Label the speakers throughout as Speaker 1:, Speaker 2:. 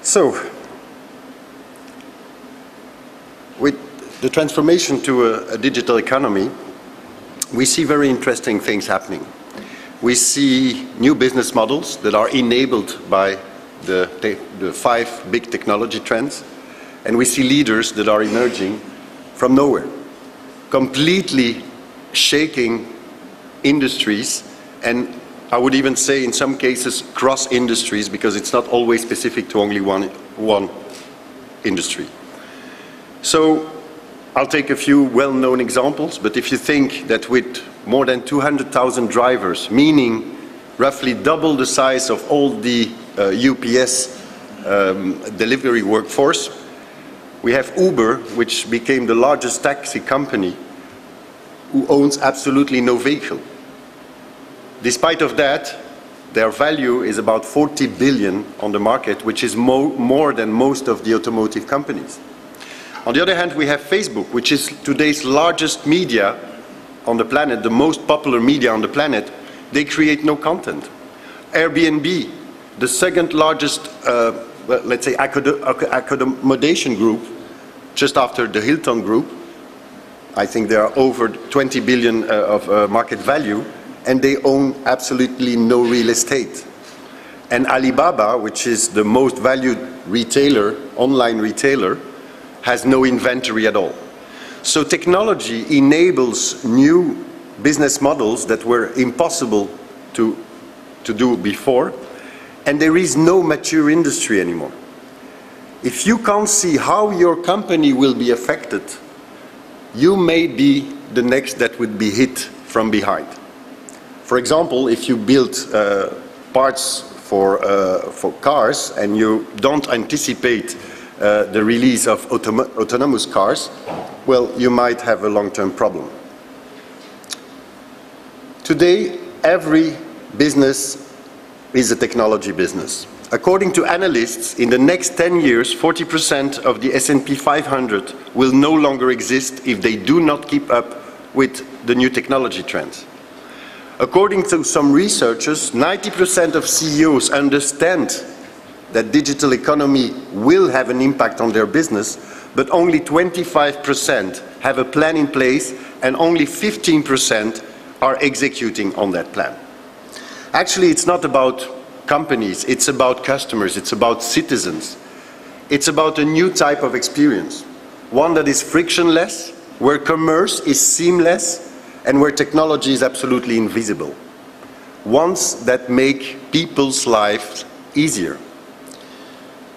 Speaker 1: So, with the transformation to a digital economy, we see very interesting things happening. We see new business models that are enabled by the 5 big technology trends, and we see leaders that are emerging from nowhere, completely shaking industries, and I would even say in some cases cross industries, because it's not always specific to only one industry. So I'll take a few well-known examples, but if you think that with more than 200,000 drivers, meaning roughly double the size of all the UPS delivery workforce, we have Uber, which became the largest taxi company, who owns absolutely no vehicle. Despite of that, their value is about 40 billion on the market, which is more than most of the automotive companies. On the other hand, we have Facebook, which is today's largest media on the planet, the most popular media on the planet. They create no content. Airbnb, the second largest, let's say, accommodation group, just after the Hilton Group. I think there are over 20 billion of market value, and they own absolutely no real estate. And Alibaba, which is the most valued retailer, online retailer, has no inventory at all. So technology enables new business models that were impossible to do before, and there is no mature industry anymore. If you can't see how your company will be affected, you may be the next that would be hit from behind. For example, if you build parts for cars and you don't anticipate the release of autonomous cars, well, you might have a long-term problem. Today, every business is a technology business. According to analysts, in the next 10 years, 40% of the S&P 500 will no longer exist if they do not keep up with the new technology trends. According to some researchers, 90% of CEOs understand that digital economy will have an impact on their business, but only 25% have a plan in place and only 15% are executing on that plan. Actually, it's not about companies, it's about customers, it's about citizens. It's about a new type of experience, one that is frictionless, where commerce is seamless, and where technology is absolutely invisible. Ones that make people's lives easier.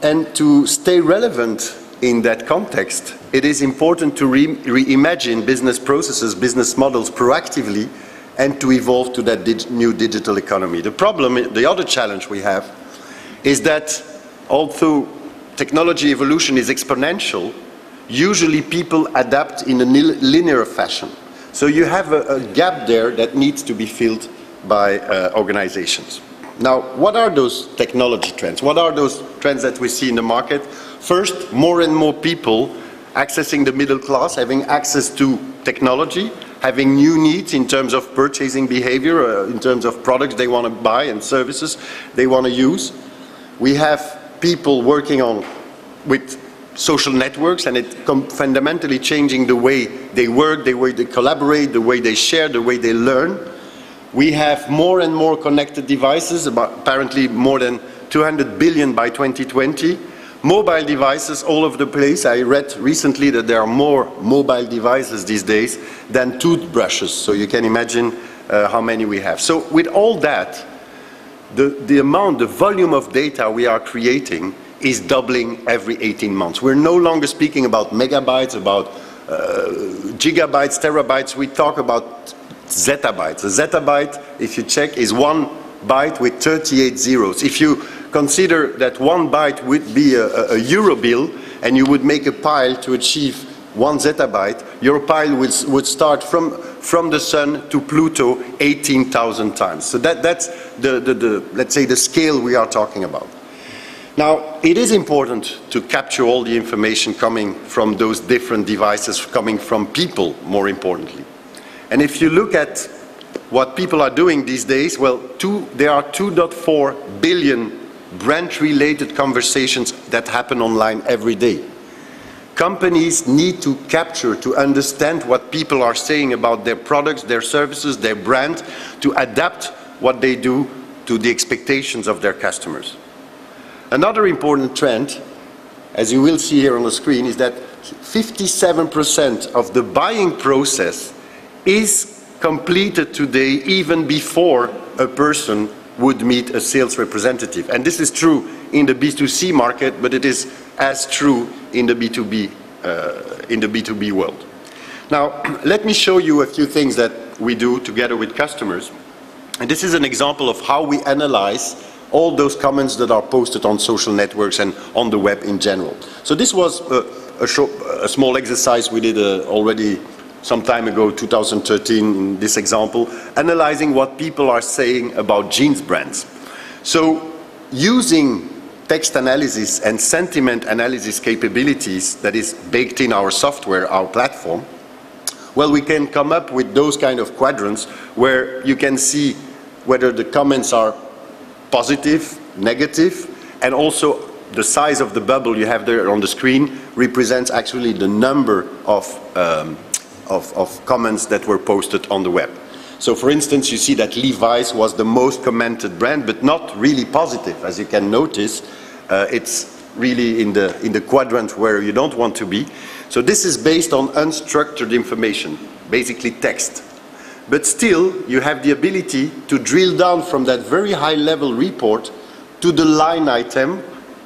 Speaker 1: And to stay relevant in that context, it is important to reimagine business processes, business models proactively, and to evolve to that new digital economy. The problem, the other challenge we have, is that although technology evolution is exponential, usually people adapt in a linear fashion. So you have a gap there that needs to be filled by organizations. Now, what are those technology trends? What are those trends that we see in the market? First, more and more people accessing the middle class, having access to technology, having new needs in terms of purchasing behavior, in terms of products they want to buy and services they want to use. We have people working with social networks, and it fundamentally changing the way they work, the way they collaborate, the way they share, the way they learn. We have more and more connected devices, apparently more than 200 billion by 2020. Mobile devices all over the place. I read recently that there are more mobile devices these days than toothbrushes, so you can imagine how many we have. So with all that, the volume of data we are creating is doubling every 18 months. We're no longer speaking about megabytes, about gigabytes, terabytes. We talk about zettabytes. A zettabyte, if you check, is 1 byte with 38 zeros. If you consider that 1 byte would be a euro bill, and you would make a pile to achieve 1 zettabyte, your pile would start from the sun to Pluto 18,000 times. So that's let's say the scale we are talking about. Now, it is important to capture all the information coming from those different devices, coming from people, more importantly. And if you look at what people are doing these days, well, there are 2.4 billion brand-related conversations that happen online every day. Companies need to capture, to understand what people are saying about their products, their services, their brand, to adapt what they do to the expectations of their customers. Another important trend, as you will see here on the screen, is that 57% of the buying process is completed today even before a person would meet a sales representative. And this is true in the B2C market, but it is as true in the B2B world. Now, let me show you a few things that we do together with customers. And this is an example of how we analyze all those comments that are posted on social networks and on the web in general. So this was a small exercise we did already some time ago, 2013, in this example, analyzing what people are saying about jeans brands. So using text analysis and sentiment analysis capabilities that is baked in our software, our platform, well, we can come up with those kind of quadrants where you can see whether the comments are positive, negative, and also the size of the bubble you have there on the screen represents actually the number of comments that were posted on the web. So for instance, you see that Levi's was the most commented brand, but not really positive. As you can notice, it's really in the quadrant where you don't want to be. So this is based on unstructured information, basically text. But still, you have the ability to drill down from that very high level report to the line item.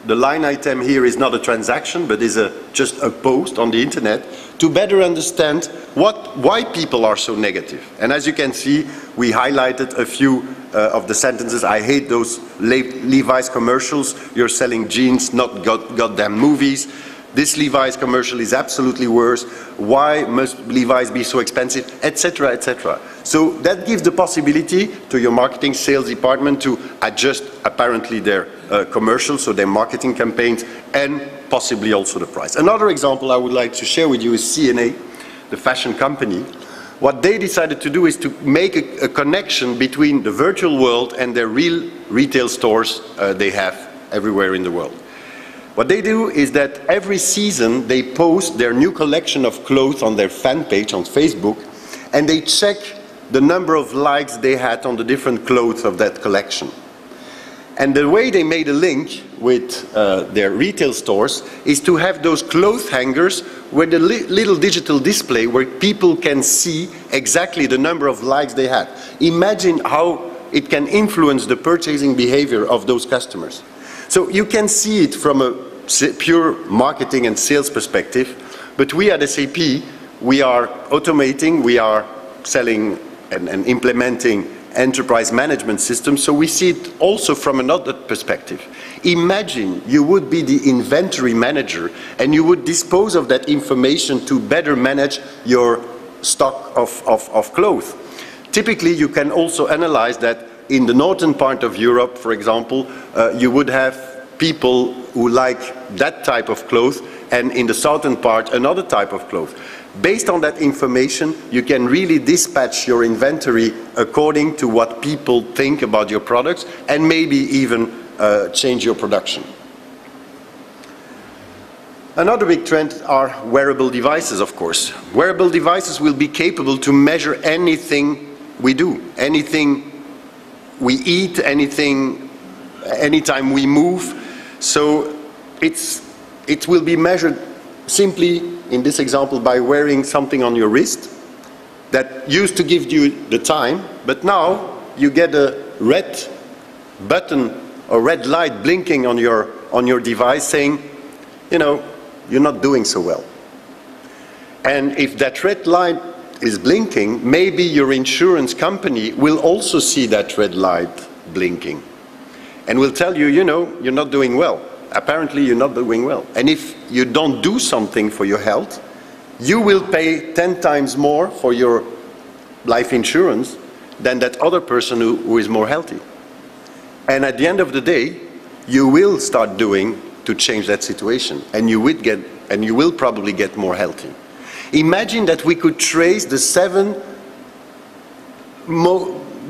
Speaker 1: The line item here is not a transaction, but is just a post on the internet, to better understand why people are so negative. And as you can see, we highlighted a few of the sentences. I hate those Levi's commercials. You're selling jeans, not goddamn movies. This Levi's commercial is absolutely worse. Why must Levi's be so expensive? Etc., etc. So that gives the possibility to your marketing sales department to adjust apparently their commercials, so their marketing campaigns, and possibly also the price. Another example I would like to share with you is C&A, the fashion company. What they decided to do is to make a connection between the virtual world and their real retail stores they have everywhere in the world. What they do is that every season they post their new collection of clothes on their fan page on Facebook, and they check the number of likes they had on the different clothes of that collection. And the way they made a link with their retail stores is to have those clothes hangers with a little digital display where people can see exactly the number of likes they had. Imagine how it can influence the purchasing behavior of those customers. So you can see it from a pure marketing and sales perspective, but we at SAP, we are automating, we are selling and implementing enterprise management systems, so we see it also from another perspective. Imagine you would be the inventory manager and you would dispose of that information to better manage your stock of clothes. Typically, you can also analyze that in the northern part of Europe, for example, you would have people who like that type of clothes, and in the southern part, another type of clothes. Based on that information, you can really dispatch your inventory according to what people think about your products, and maybe even change your production. Another big trend are wearable devices, of course. Wearable devices will be capable to measure anything we do, anything we eat, anytime we move. So it will be measured simply, in this example, by wearing something on your wrist that used to give you the time, but now you get a red button or red light blinking on your device saying, you know, you're not doing so well. And if that red light is blinking, maybe your insurance company will also see that red light blinking and will tell you, you know, you're not doing well. Apparently you're not doing well. And if you don't do something for your health, you will pay 10 times more for your life insurance than that other person who is more healthy. And at the end of the day, you will start doing to change that situation, and you will probably get more healthy. Imagine that we could trace the 7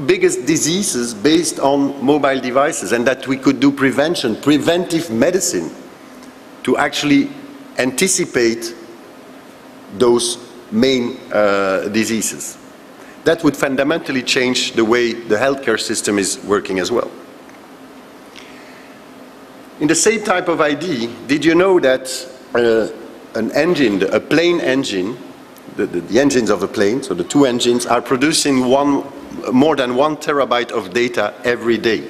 Speaker 1: biggest diseases based on mobile devices, and that we could do prevention, preventive medicine, to actually anticipate those main diseases. That would fundamentally change the way the healthcare system is working as well. In the same type of idea, did you know that an engine, a plane engine, the engines of a plane, so the two engines, are producing more than 1 terabyte of data every day?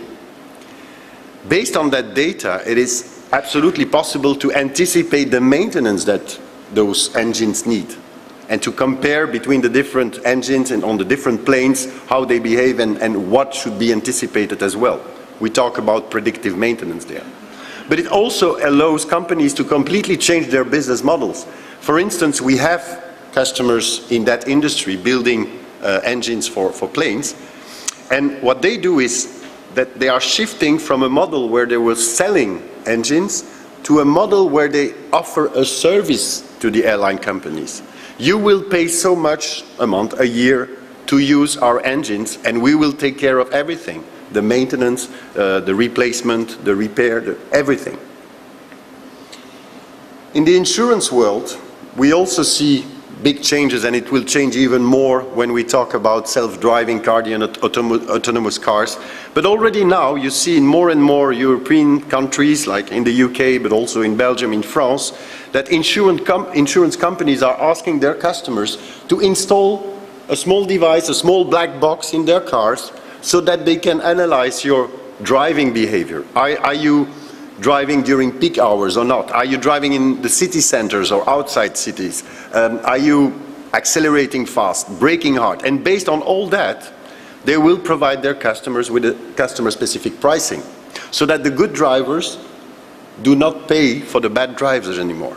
Speaker 1: Based on that data, it is absolutely possible to anticipate the maintenance that those engines need, and to compare between the different engines and on the different planes how they behave and what should be anticipated as well. We talk about predictive maintenance there. But it also allows companies to completely change their business models. For instance, we have customers in that industry building engines for planes, and what they do is that they are shifting from a model where they were selling engines to a model where they offer a service to the airline companies. You will pay so much a month, a year, to use our engines, and we will take care of everything. The maintenance, the replacement, the repair, everything. In the insurance world, we also see big changes, and it will change even more when we talk about self-driving cars and autonomous cars. But already now you see in more and more European countries, like in the UK, but also in Belgium, in France, that insurance companies are asking their customers to install a small device, a small black box in their cars, so that they can analyze your driving behavior. Are you driving during peak hours or not? Are you driving in the city centers or outside cities? Are you accelerating fast, braking hard? And based on all that, they will provide their customers with a customer-specific pricing, so that the good drivers do not pay for the bad drivers anymore.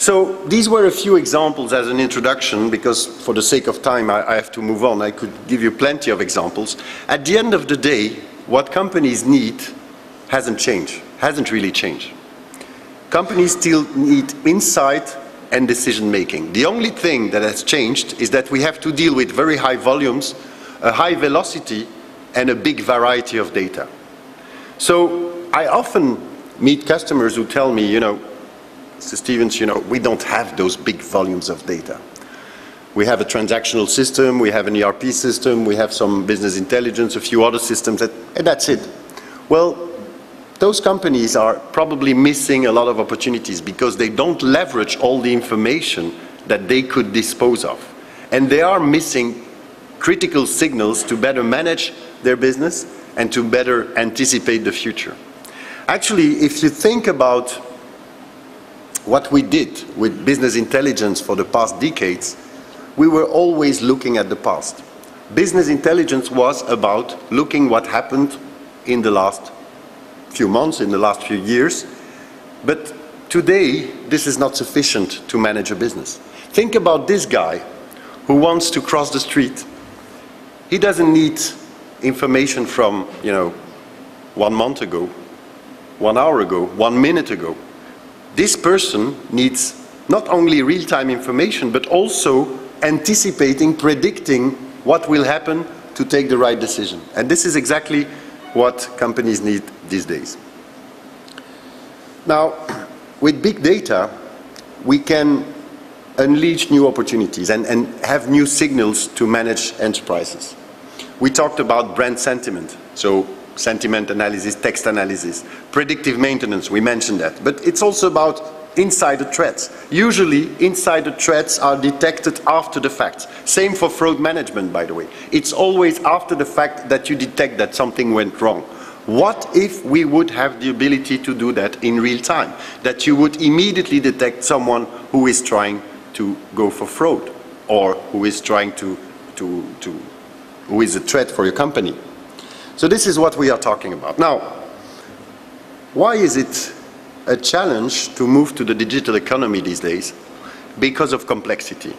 Speaker 1: So these were a few examples as an introduction, because for the sake of time I have to move on. I could give you plenty of examples. At the end of the day, what companies need hasn't changed, hasn't really changed. Companies still need insight and decision making. The only thing that has changed is that we have to deal with very high volumes, a high velocity, and a big variety of data. So I often meet customers who tell me, you know, Mr. Stevens, you know, we don't have those big volumes of data. We have a transactional system, we have an ERP system, we have some business intelligence, a few other systems, and that's it. Well, those companies are probably missing a lot of opportunities because they don't leverage all the information that they could dispose of. And they are missing critical signals to better manage their business and to better anticipate the future. Actually, if you think about what we did with business intelligence for the past decades, we were always looking at the past. Business intelligence was about looking what happened in the last few months, in the last few years. But today, this is not sufficient to manage a business. Think about this guy who wants to cross the street. He doesn't need information from, you know, 1 month ago, 1 hour ago, 1 minute ago. This person needs not only real-time information, but also anticipating, predicting what will happen to take the right decision. And this is exactly what companies need these days. Now, with big data, we can unleash new opportunities and have new signals to manage enterprises. We talked about brand sentiment, so sentiment analysis, text analysis, predictive maintenance, we mentioned that. But it's also about insider threats. Usually, insider threats are detected after the fact. Same for fraud management, by the way. It's always after the fact that you detect that something went wrong. What if we would have the ability to do that in real time? That you would immediately detect someone who is trying to go for fraud, or who is trying who is a threat for your company. So this is what we are talking about. Now, why is it a challenge to move to the digital economy these days? Because of complexity.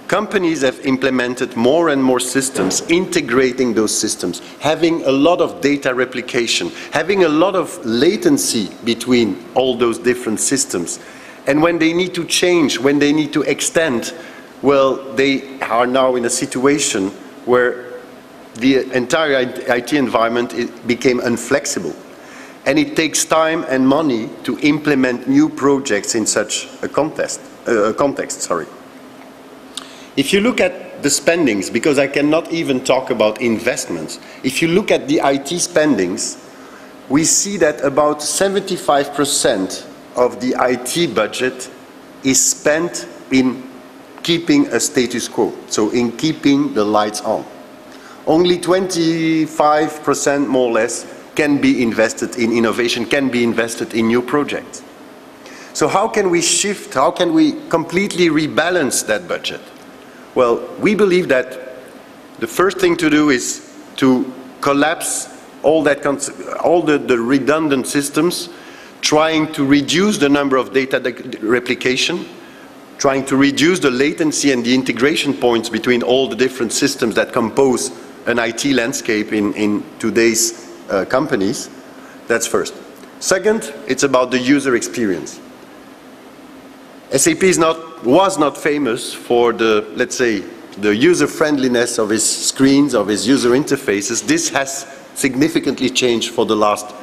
Speaker 1: Companies have implemented more and more systems, integrating those systems, having a lot of data replication, having a lot of latency between all those different systems. And when they need to change, when they need to extend, well, they are now in a situation where the entire IT environment became inflexible. And it takes time and money to implement new projects in such a context. If you look at the spendings, because I cannot even talk about investments, if you look at the IT spendings, we see that about 75% of the IT budget is spent in keeping a status quo, so in keeping the lights on. Only 25% more or less can be invested in innovation, can be invested in new projects. So how can we shift, how can we completely rebalance that budget? Well, we believe that the first thing to do is to collapse all the redundant systems, trying to reduce the number of data replication, trying to reduce the latency and the integration points between all the different systems that compose an IT landscape in today's companies. That's first. Second, it's about the user experience. SAP was not famous for the, let's say, the user-friendliness of its screens, of its user interfaces. This has significantly changed for the last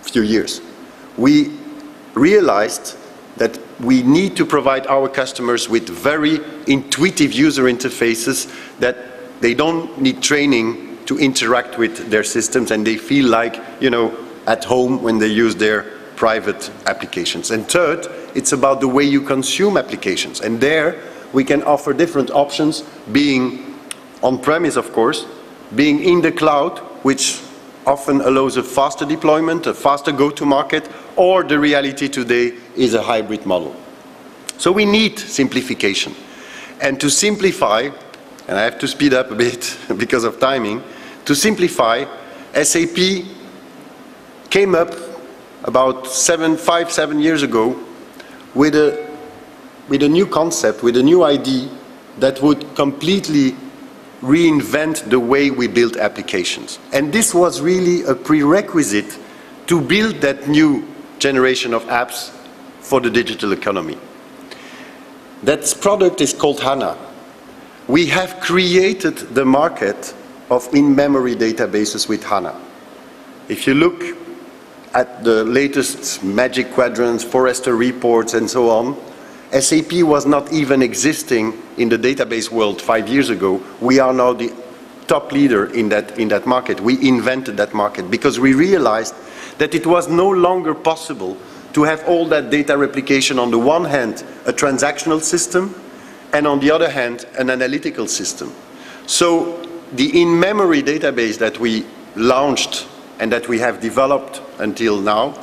Speaker 1: few years. We realized that we need to provide our customers with very intuitive user interfaces, that they don't need training to interact with their systems, and they feel like, you know, at home when they use their private applications. And third, it's about the way you consume applications. And there we can offer different options, being on-premise, of course, being in the cloud, which often allows a faster deployment, a faster go-to-market, or the reality today is a hybrid model. So we need simplification. And to simplify, and I have to speed up a bit because of timing, to simplify, SAP came up about 5-7 years ago with a new concept, with a new idea that would completely reinvent the way we build applications. And this was really a prerequisite to build that new generation of apps for the digital economy. That product is called HANA. We have created the market of in-memory databases with HANA. If you look at the latest Magic Quadrants, Forrester reports, and so on, SAP was not even existing in the database world 5 years ago. We are now the top leader in that market. We invented that market because we realized that it was no longer possible to have all that data replication, on the one hand, a transactional system, and on the other hand, an analytical system. So the in-memory database that we launched and that we have developed until now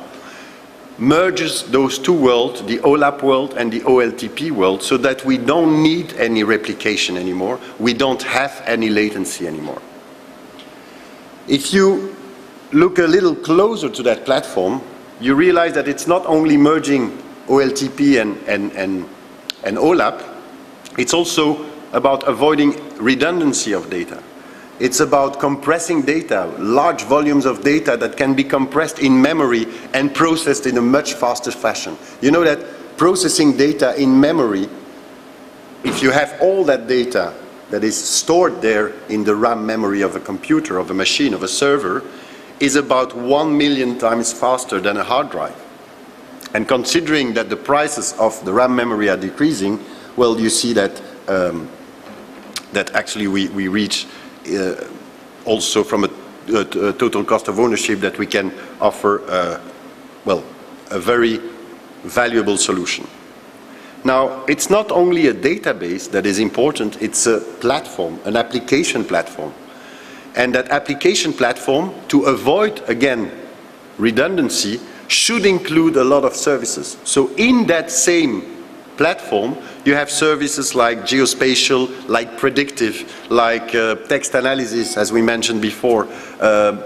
Speaker 1: merges those two worlds, the OLAP world and the OLTP world, so that we don't need any replication anymore. We don't have any latency anymore. If you look a little closer to that platform, you realize that it's not only merging OLTP and OLAP, it's also about avoiding redundancy of data. It's about compressing data, large volumes of data that can be compressed in memory and processed in a much faster fashion. You know that processing data in memory, if you have all that data that is stored there in the RAM memory of a computer, of a machine, of a server, is about 1 million times faster than a hard drive. And considering that the prices of the RAM memory are decreasing, well, you see that, that actually we reach also from a total cost of ownership that we can offer, well, a very valuable solution. Now, it's not only a database that is important, it's a platform, an application platform. And that application platform, to avoid, again, redundancy, should include a lot of services. So in that same platform, you have services like geospatial, like predictive, like text analysis, as we mentioned before,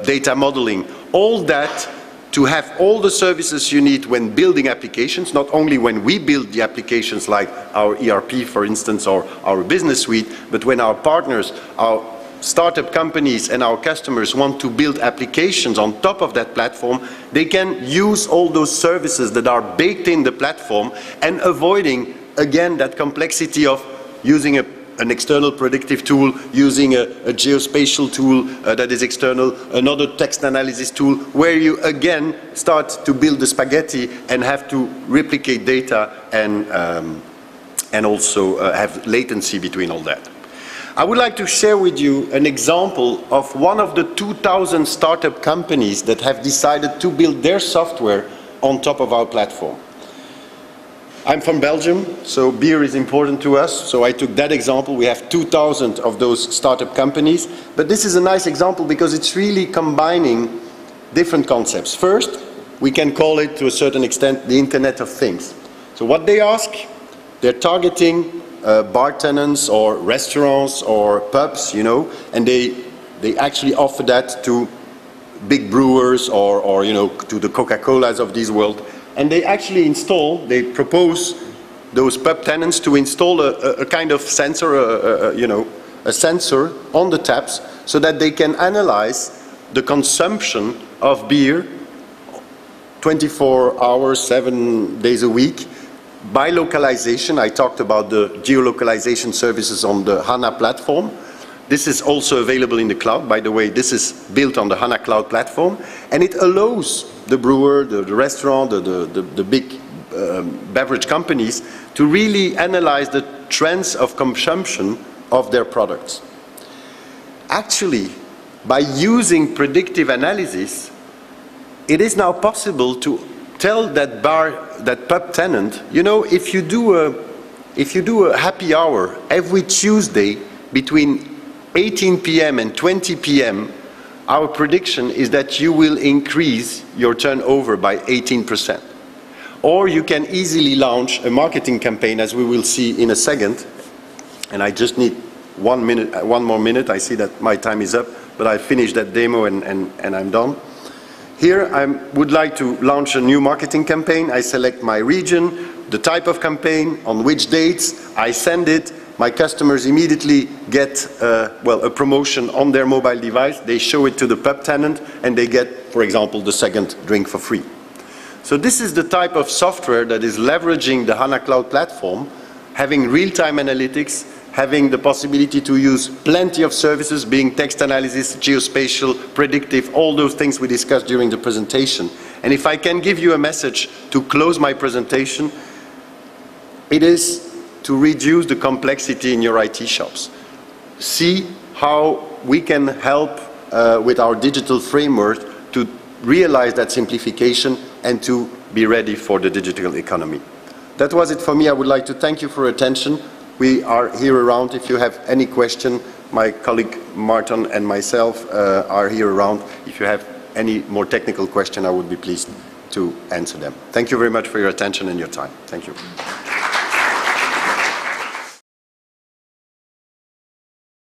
Speaker 1: data modeling, all that to have all the services you need when building applications, not only when we build the applications like our ERP, for instance, or our business suite, but when our partners, our startup companies and our customers want to build applications on top of that platform, they can use all those services that are baked in the platform and avoiding, again, that complexity of using a an external predictive tool, using a geospatial tool that is external, another text analysis tool, where you again start to build the spaghetti and have to replicate data and also have latency between all that. I would like to share with you an example of one of the 2,000 startup companies that have decided to build their software on top of our platform. I'm from Belgium, so beer is important to us, so I took that example. We have 2,000 of those startup companies, but this is a nice example because it's really combining different concepts. First, we can call it, to a certain extent, the Internet of Things. So what they ask, they're targeting bar tenants or restaurants or pubs, you know, and they actually offer that to big brewers or you know, to the Coca-Colas of this world. And they actually they propose those pub tenants to install a kind of sensor, you know, a sensor on the taps so that they can analyze the consumption of beer 24 hours, 7 days a week, by localization. I talked about the geolocalization services on the HANA platform. This is also available in the cloud. By the way, this is built on the HANA cloud platform, and it allows the brewer, the restaurant, the big beverage companies to really analyze the trends of consumption of their products. Actually, by using predictive analysis, it is now possible to tell that pub tenant, you know, if you do a happy hour every Tuesday between 18 p.m. and 20 p.m., our prediction is that you will increase your turnover by 18%. Or you can easily launch a marketing campaign, as we will see in a second. And I just need 1 minute, one more minute. I see that my time is up, but I finished that demo and I'm done. Here I would like to launch a new marketing campaign. I select my region, the type of campaign, on which dates, I send it. My customers immediately get well, a promotion on their mobile device. They show it to the pub tenant and they get, for example, the second drink for free. So this is the type of software that is leveraging the HANA Cloud Platform, having real-time analytics, having the possibility to use plenty of services, being text analysis, geospatial, predictive, all those things we discussed during the presentation. And if I can give you a message to close my presentation, it is to reduce the complexity in your IT shops. See how we can help with our digital framework to realize that simplification and to be ready for the digital economy. That was it for me. I would like to thank you for your attention. We are here around. If you have any question, my colleague Martin and myself are here around. If you have any more technical question, I would be pleased to answer them. Thank you very much for your attention and your time. Thank you.